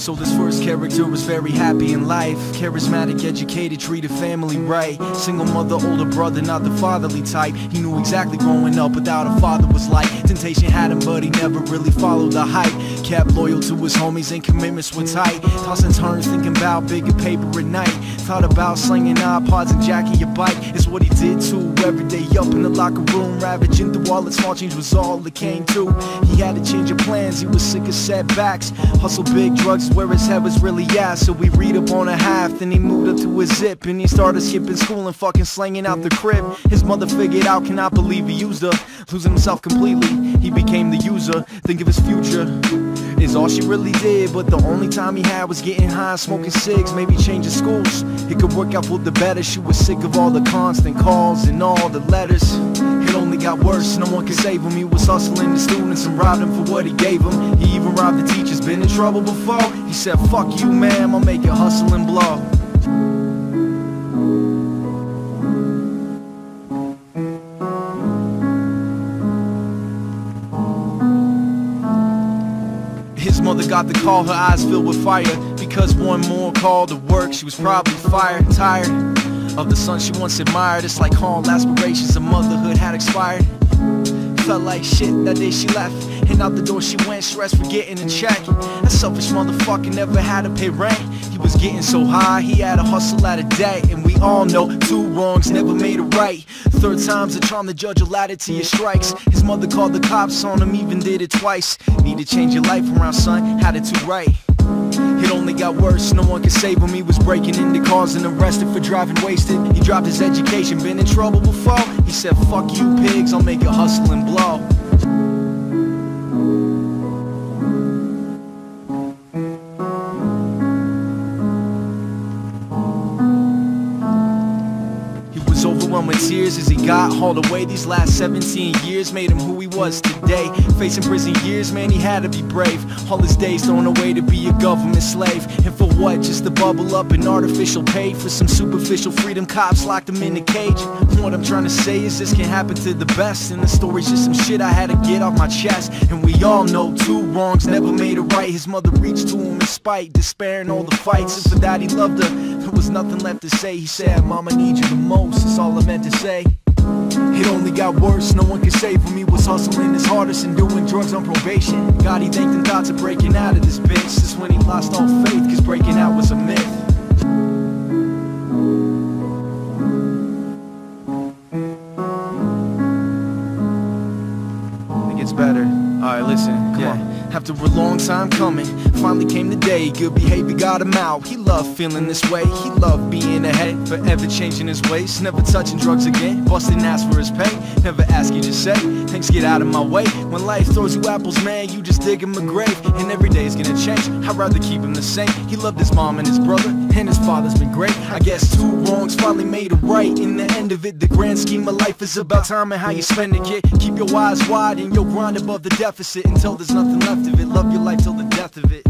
So this first character was very happy in life, charismatic, educated, treated family right. Single mother, older brother, not the fatherly type. He knew exactly growing up without a father was like. Temptation had him, but he never really followed the hype. Kept loyal to his homies and commitments were tight. Tossing turns, thinking about bigger paper at night. Thought about slinging iPods and jacking your bike. It's what he did too, every day up in the locker room, ravaging through all its small change was all it came to. He had to change of plans, he was sick of setbacks. Hustle big, drugs is where his head was really at. So we read up on a half, then he moved up to his zip. And he started skipping school and fucking slanging out the crib. His mother figured out, cannot believe he used her. Losing himself completely, he became the user. Think of his future is all she really did, but the only time he had was getting high, smoking cigs, maybe changing schools. It could work out for the better. She was sick of all the constant calls and all the letters. It only got worse, no one could save him. He was hustling the students and robbed them for what he gave them. He even robbed the teachers, been in trouble before. He said, fuck you ma'am, I'll make it hustle and blow. His mother got the call, her eyes filled with fire, because one more call to work, she was probably fired. Tired of the son she once admired. It's like all aspirations of motherhood had expired. Felt like shit that day she left, and out the door she went, stressed for getting a check. That selfish motherfucker never had to pay rent. He was getting so high, he had to hustle out of debt. And we all know two wrongs never made it right. Third time's a charm, the judge will add it to your strikes. His mother called the cops on him, even did it twice. Need to change your life around, son, had it too right. It only got worse, no one could save him. He was breaking into cars and arrested for driving wasted. He dropped his education, been in trouble before. He said, fuck you pigs, I'll make it hustle and blow. Overwhelmed with tears as he got hauled away. These last 17 years made him who he was today. Facing prison years, man, he had to be brave. All his days thrown away to be a government slave. And for what? Just to bubble up an artificial pay for some superficial freedom. Cops locked him in a cage. What I'm trying to say is this can happen to the best, and the story's just some shit I had to get off my chest. And we all know two wrongs never made it right. His mother reached to him in spite, despair and all the fights. And for that he loved her, there was nothing left to say. He said, mama needs you the most, that's all I meant to say. It only got worse, no one could save him. He was hustling his hardest and doing drugs on probation. God, he thanked them thoughts of breaking out of this bitch. That's when he lost all faith, cause breaking out was a myth. It gets better. Alright, listen, come on. After a long time coming, finally came the day. Good behavior got him out. He loved feeling this way. He loved being ahead, forever changing his ways. Never touching drugs again, busting ass for his pay. Never ask you to say, thanks, get out of my way. When life throws you apples, man, you just dig him a grave. And every day's gonna change, I'd rather keep him the same. He loved his mom and his brother, and his father's been great. I guess two wrongs finally made it right. In the end of it, the grand scheme of life is about time and how you spend it, kid. Keep your eyes wide and your grind above the deficit until there's nothing left of it. Love your life till the death of it.